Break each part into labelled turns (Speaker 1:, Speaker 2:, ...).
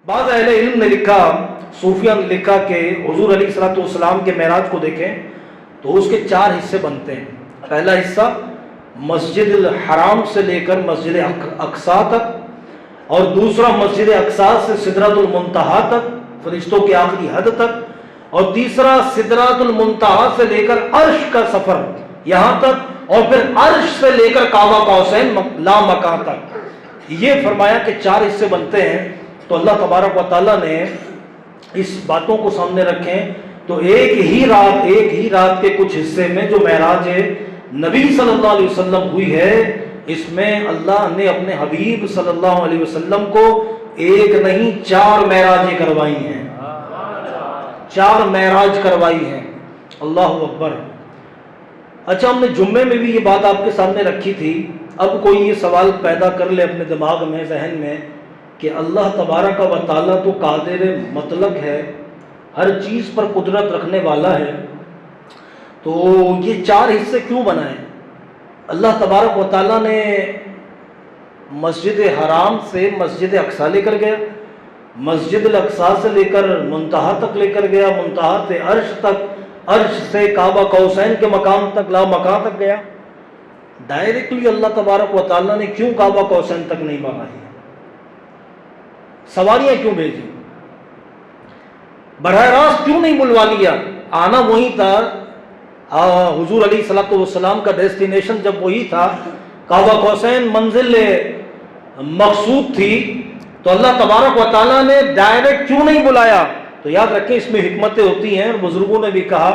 Speaker 1: بعض اہل علم نے لکھا، صوفیہ نے لکھا کہ حضور علیہ الصلوۃ والسلام کے معراج کو دیکھیں تو اس کے 4 حصے بنتے ہیں۔ پہلا حصہ مسجد الحرام سے لے کر مسجد اقصیٰ تک، اور دوسرا مسجد اقصیٰ سے سدرۃ المنتہا تک، فرشتوں کی آخری حد تک، اور تیسرا سدرۃ المنتہا سے لے کر عرش کا سفر یہاں تک، اور پھر عرش سے لے کر کعبہ قوسین لا مکان تک۔ یہ فرمایا کہ 4 حصے بنتے ہیں۔ تو اللہ تبارک و تعالیٰ نے اس باتوں کو سامنے رکھیں تو ایک ہی رات کے کچھ حصے میں جو معراج نبی صلی اللہ علیہ وسلم ہوئی ہے، اس میں اللہ نے اپنے حبیب صلی اللہ علیہ وسلم کو ایک نہیں 4 معراجیں کروائی ہیں، 4 معراج کروائی ہیں۔ اللہ اکبر۔ اچھا، ہم نے جمعے میں بھی یہ بات آپ کے سامنے رکھی تھی۔ اب کوئی یہ سوال پیدا کر لے اپنے دماغ میں، ذہن میں، کہ اللہ تبارک و تعالیٰ تو قادر مطلق ہے، ہر چیز پر قدرت رکھنے والا ہے، تو یہ 4 حصے کیوں بنائے؟ اللہ تبارک و تعالیٰ نے مسجد حرام سے مسجد اقصیٰ لے کر گیا، مسجد الاقصیٰ سے لے کر منتہا تک لے کر گیا، منتہا سے عرش تک، عرش سے کعبہ قوسین کے مقام تک، لا مکان تک گیا۔ ڈائریکٹلی اللہ تبارک و تعالیٰ نے کیوں کعبہ قوسین تک نہیں بنائی؟ سواریاں کیوں بھیجی؟ براہ راست کیوں نہیں بلوا لیا؟ آنا وہی تھا، حضور علیہ الصلوۃ والسلام کا ڈیسٹینیشن جب وہی تھا، کعبہ قوسین منزل مقصود تھی، تو اللہ تبارک و تعالیٰ نے ڈائریکٹ کیوں نہیں بلایا؟ تو یاد رکھیں، اس میں حکمتیں ہوتی ہیں، اور بزرگوں نے بھی کہا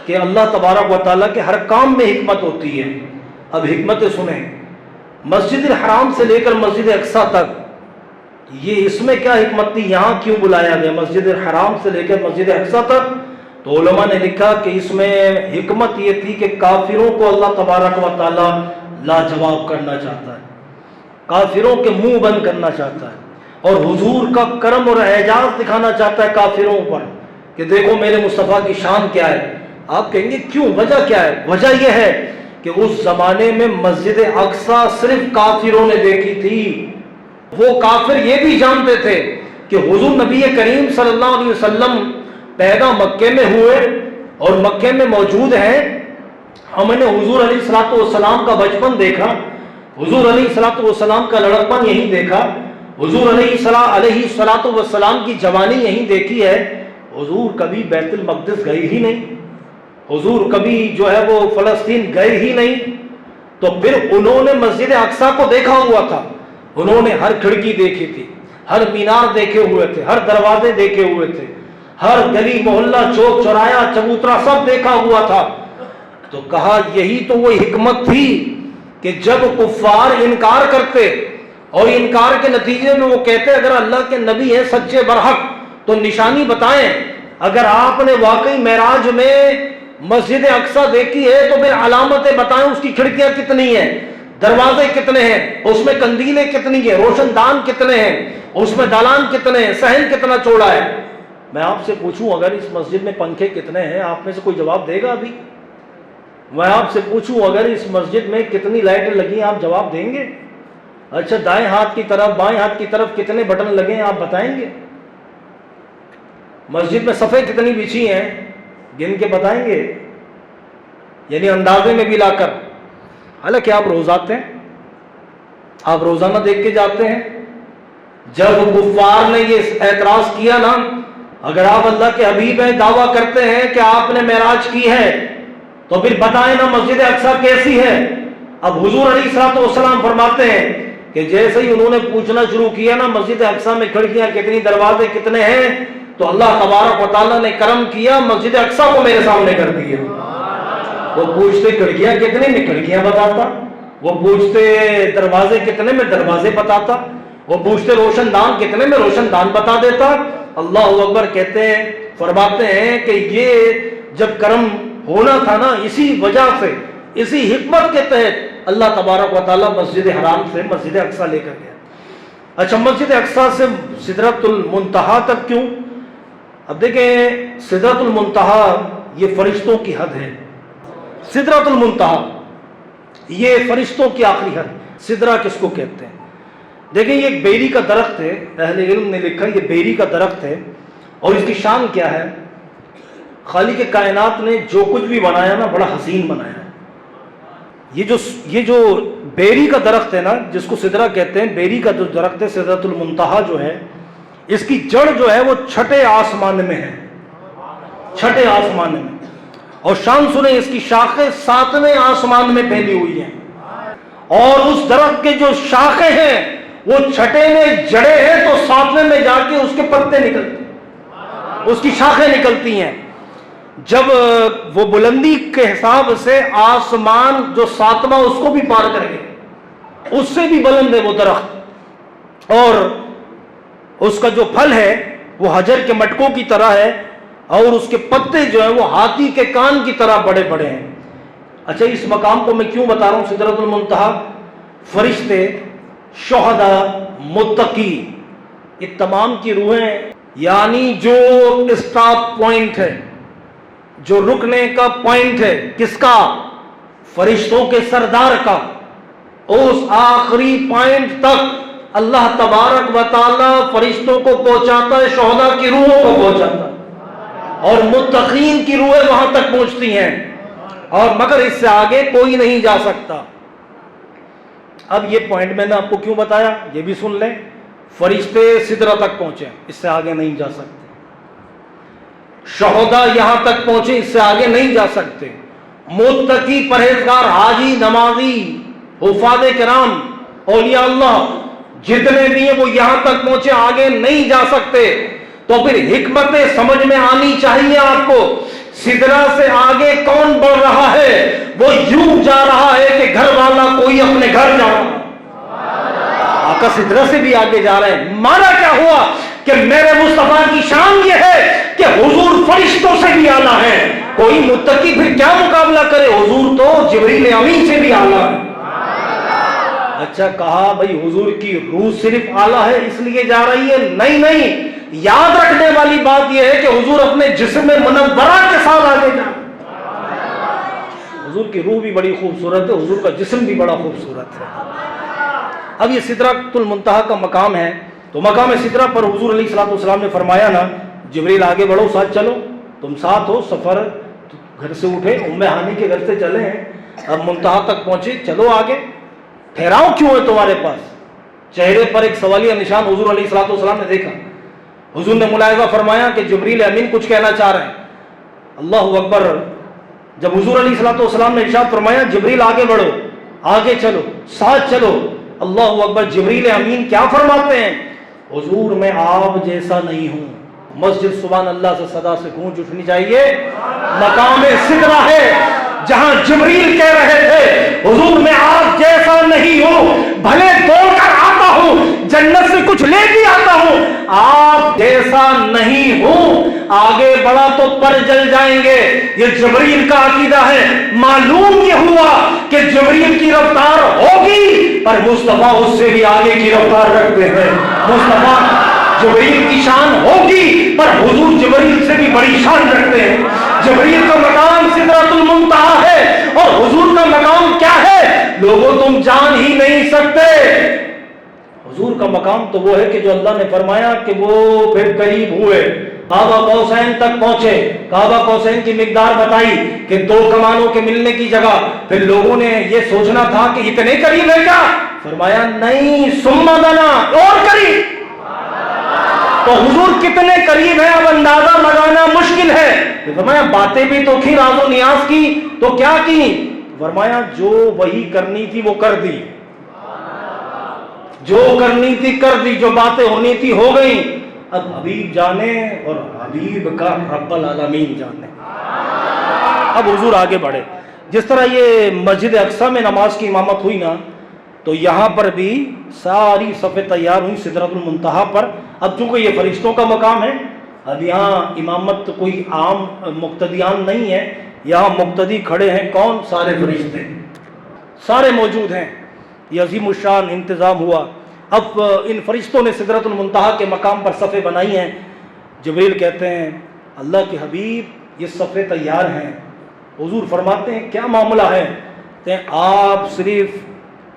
Speaker 1: کہ اللہ تبارک و تعالیٰ کے ہر کام میں حکمت ہوتی ہے۔ اب حکمتیں سنیں۔ مسجد الحرام سے لے کر مسجد اقصیٰ تک، یہ اس میں کیا حکمت تھی؟ یہاں کیوں بلایا گیا مسجد الحرام سے لے کر مسجد اقصیٰ تک؟ تو علماء نے لکھا کہ اس میں حکمت یہ تھی کہ کافروں کو اللہ تبارک و تعالیٰ لاجواب کرنا چاہتا ہے، کافروں کے منہ بند کرنا چاہتا ہے، اور حضور کا کرم اور اعجاز دکھانا چاہتا ہے کافروں پر کہ دیکھو میرے مصطفیٰ کی شان کیا ہے۔ آپ کہیں گے کیوں، وجہ کیا ہے؟ وجہ یہ ہے کہ اس زمانے میں مسجد اقصیٰ صرف کافروں نے دیکھی تھی۔ وہ کافر یہ بھی جانتے تھے کہ حضور نبی کریم صلی اللہ علیہ وسلم پیدا مکے میں ہوئے اور مکے میں موجود ہیں۔ ہم نے حضور علیہ الصلوۃ والسلام کا بچپن دیکھا، حضور علیہ الصلوۃ والسلام کا لڑکپن یہیں دیکھا، حضور علیہ الصلوۃ والسلام کی جوانی یہیں دیکھی ہے۔ حضور کبھی بیت المقدس گئے ہی نہیں، حضور کبھی جو ہے وہ فلسطین گئے ہی نہیں۔ تو پھر انہوں نے مسجد اقصیٰ کو دیکھا ہوا تھا، انہوں نے ہر کھڑکی دیکھی تھی، ہر مینار دیکھے ہوئے تھے، ہر دروازے دیکھے ہوئے تھے، ہر گلی محلہ چوک چورایا چبوترا سب دیکھا ہوا تھا۔ تو کہا یہی تو وہ حکمت تھی کہ جب کفار انکار کرتے اور انکار کے نتیجے میں وہ کہتے اگر اللہ کے نبی ہیں سچے برحق تو نشانی بتائیں، اگر آپ نے واقعی معراج میں مسجد اقصیٰ دیکھی ہے تو پھر علامتیں بتائیں، اس کی کھڑکیاں کتنی ہیں، دروازے کتنے ہیں، اس میں قندیلیں کتنی ہیں، روشن دان کتنے ہیں، اس میں دالان کتنے ہیں، صحن کتنا چوڑا ہے۔ میں آپ سے پوچھوں اگر اس مسجد میں پنکھے کتنے ہیں، آپ میں سے کوئی جواب دے گا ابھی؟ میں آپ سے پوچھوں اگر اس مسجد میں کتنی لائٹیں لگی ہیں، آپ جواب دیں گے؟ اچھا، دائیں ہاتھ کی طرف بائیں ہاتھ کی طرف کتنے بٹن لگے ہیں، آپ بتائیں گے؟ مسجد میں صفیں کتنی بچھی ہیں، گن کے بتائیں گے؟ یعنی اندازے میں بھی لا کر؟ حالانکہ آپ روز آتے ہیں، آپ روزانہ دیکھ کے جاتے ہیں۔ جب کفار نے یہ اعتراض کیا نا، اگر آپ اللہ کے حبیب ہیں، دعویٰ کرتے ہیں کہ آپ نے معراج کی ہے، تو پھر بتائیں نا مسجد اقصیٰ کیسی ہے؟ اب حضور علیہ الصلوۃ والسلام فرماتے ہیں کہ جیسے ہی انہوں نے پوچھنا شروع کیا نا مسجد اقصیٰ میں کھڑکیاں کتنی، دروازے کتنے ہیں، تو اللہ تبارک و تعالیٰ نے کرم کیا، مسجد اقصیٰ کو میرے سامنے کر دیا۔ وہ پوچھتے کھڑکیاں کتنے میں، کھڑکیاں بتاتا، وہ پوچھتے دروازے کتنے میں، دروازے بتاتا، وہ پوچھتے روشن دان کتنے میں، روشن دان بتا دیتا۔ اللہ اکبر کہتے ہیں، فرماتے ہیں کہ یہ جب کرم ہونا تھا نا، اسی وجہ سے، اسی حکمت کے تحت اللہ تبارک و تعالیٰ مسجد حرام سے مسجد اقصیٰ لے کر گیا۔ اچھا، مسجد اقصیٰ سے سدرۃ المنتہا تک کیوں؟ اب دیکھیں، سدرۃ المنتہا یہ فرشتوں کی حد ہے۔ سدرۃ المنتہا یہ فرشتوں کی آخری حد۔ سدرہ کس کو کہتے ہیں؟ دیکھیں یہ ایک بیری کا درخت ہے، اہل علم نے لکھا یہ بیری کا درخت ہے، اور اس کی شان کیا ہے؟ خالق کائنات نے جو کچھ بھی بنایا نا بڑا حسین بنایا ہے۔ یہ جو بیری کا درخت ہے نا، جس کو سدرہ کہتے ہیں، بیری کا جو درخت ہے سدرۃ المنتہا جو ہے، اس کی جڑ جو ہے وہ چھٹے آسمان میں ہے، چھٹے آسمان میں، اور شان سنیں اس کی شاخیں 7ویں آسمان میں پھیلی ہوئی ہیں، اور اس درخت کے جو شاخیں ہیں وہ چھٹے میں جڑے ہیں تو 7ویں میں جا کے اس کے پتے نکلتے ہیں، اس کی شاخیں نکلتی ہیں۔ جب وہ بلندی کے حساب سے آسمان جو 7واں اس کو بھی پار کرے گے، اس سے بھی بلند ہے وہ درخت، اور اس کا جو پھل ہے وہ حجر کے مٹکوں کی طرح ہے، اور اس کے پتے جو ہیں وہ ہاتھی کے کان کی طرح بڑے بڑے ہیں۔ اچھا اس مقام کو میں کیوں بتا رہا ہوں سدرۃ المنتہا؟ فرشتے، شہداء، متقی، یہ تمام کی روحیں، یعنی جو اسٹاپ پوائنٹ ہے، جو رکنے کا پوائنٹ ہے، کس کا؟ فرشتوں کے سردار کا، اس آخری پوائنٹ تک اللہ تبارک و تعالی فرشتوں کو پہنچاتا ہے، شہداء کی روحوں کو پہنچاتا ہے، اور متقین کی روحیں وہاں تک پہنچتی ہیں، اور مگر اس سے آگے کوئی نہیں جا سکتا۔ اب یہ پوائنٹ میں نے آپ کو کیوں بتایا یہ بھی سن لیں، فرشتے سدرہ تک پہنچے، اس سے آگے نہیں جا سکتے، شہداء یہاں تک پہنچے، اس سے آگے نہیں جا سکتے، متقی، پرہیزگار، حاجی، نمازی، حفاظ کرام، اولیاء اللہ جتنے بھی ہیں وہ یہاں تک پہنچے، آگے نہیں جا سکتے۔ تو پھر حکمتیں سمجھ میں آنی چاہیے آپ کو، سدرہ سے آگے کون بڑھ رہا ہے؟ وہ یوں جا رہا ہے کہ گھر والا کوئی اپنے گھر جا رہا ہے، آقا سدرہ سے بھی آگے جا رہے ہیں۔ مانا کیا ہوا کہ میرے مصطفیٰ کی شان یہ ہے کہ حضور فرشتوں سے بھی اعلیٰ ہے، کوئی متقی پھر کیا مقابلہ کرے، حضور تو جبریل امین سے بھی اعلیٰ ہے۔ اچھا کہا بھائی حضور کی روح صرف اعلیٰ ہے اس لیے جا رہی ہے؟ نہیں نہیں، یاد رکھنے والی بات یہ ہے کہ حضور اپنے جسم منورہ کے ساتھ آگے جا، حضور کی روح بھی بڑی خوبصورت ہے، حضور کا جسم بھی بڑا خوبصورت ہے۔ اب یہ سدرۃ المنتہا کا مقام ہے، تو مقام سدرہ پر حضور علیہ الصلوۃ والسلام نے فرمایا نا جبریل آگے بڑھو، ساتھ چلو، تم ساتھ ہو، سفر گھر سے اٹھے، ام ہانی کے گھر سے چلے ہیں، اب منتہا تک پہنچے، چلو آگے، ٹھہراؤ کیوں ہے تمہارے پاس؟ چہرے پر ایک سوالیہ نشان حضور علیہ الصلوۃ والسلام نے دیکھا، حضور نے ملاحظہ فرمایا کہ جبریل امین کچھ کہنا چاہ رہے ہیں، اللہ اکبر۔ جب حضور علیہ الصلوۃ والسلام نے ارشاد فرمایا جبریل آگے بڑھو، آگے چلو، ساتھ چلو، اللہ اکبر، جبریل امین کیا فرماتے ہیں؟ حضور میں آپ جیسا نہیں ہوں۔ مسجد سبحان اللہ سے صدا سے گونج اٹھنی چاہیے، مقام سدرہ ہے جہاں جبریل کہہ رہے تھے حضور میں آپ جیسا نہیں ہوں، بھلے دوڑ کر آتا ہوں، جنت سے کچھ لے کے آتا ہوں، آپ جیسا نہیں ہوں، آگے بڑھا تو پر جل جائیں گے۔ یہ جبریل کا عقیدہ ہے۔ معلوم یہ ہوا کہ جبریل کی رفتار ہوگی پر مصطفیٰ اس سے بھی آگے کی رفتار رکھتے ہیں، مصطفیٰ جبریل کی شان ہوگی پر حضور جبریل سے بھی بڑی شان رکھتے ہیں۔ جبریل کا مقام سدرۃ المنتہا ہے اور حضور کا مقام کیا ہے لوگوں تم جان ہی نہیں سکتے۔ حضور کا مقام تو وہ ہے کہ جو اللہ نے فرمایا کہ وہ پھر قریب ہوئے، کعبہ قوسین تک پہنچے، کعبہ قوسین کی مقدار بتائی کہ 2 کمانوں کے ملنے کی جگہ، پھر لوگوں نے یہ سوچنا تھا کہ اتنے قریب ہے کیا؟ فرمایا نہیں، ثم دنا، اور قریب۔ تو حضور کتنے قریب ہیں اب اندازہ لگانا مشکل ہے۔ فرمایا باتیں بھی تو کی، راز و نیاز کی تو کیا کی؟ فرمایا جو وہی کرنی تھی وہ کر دی، جو کرنی تھی کر دی، جو باتیں ہونی تھی ہو گئی۔ اب حبیب جانے اور حبیب کا رب العالمین جانے۔ اب حضور آگے بڑھے، جس طرح یہ مسجد اقصی میں نماز کی امامت ہوئی نا، تو یہاں پر بھی ساری صفیں تیار ہوئی سدرۃ المنتہا پر۔ اب چونکہ یہ فرشتوں کا مقام ہے، اب یہاں امامت کوئی عام مقتدیان نہیں ہے، یہاں مقتدی کھڑے ہیں کون؟ سارے فرشتے، سارے موجود ہیں۔ یہ عظیم الشان انتظام ہوا۔ اب ان فرشتوں نے سدرۃ المنتہا کے مقام پر صفیں بنائی ہیں۔ جبریل کہتے ہیں اللہ کے حبیب یہ صفیں تیار ہیں۔ حضور فرماتے ہیں کیا معاملہ ہے؟ کہتے ہیں آپ صرف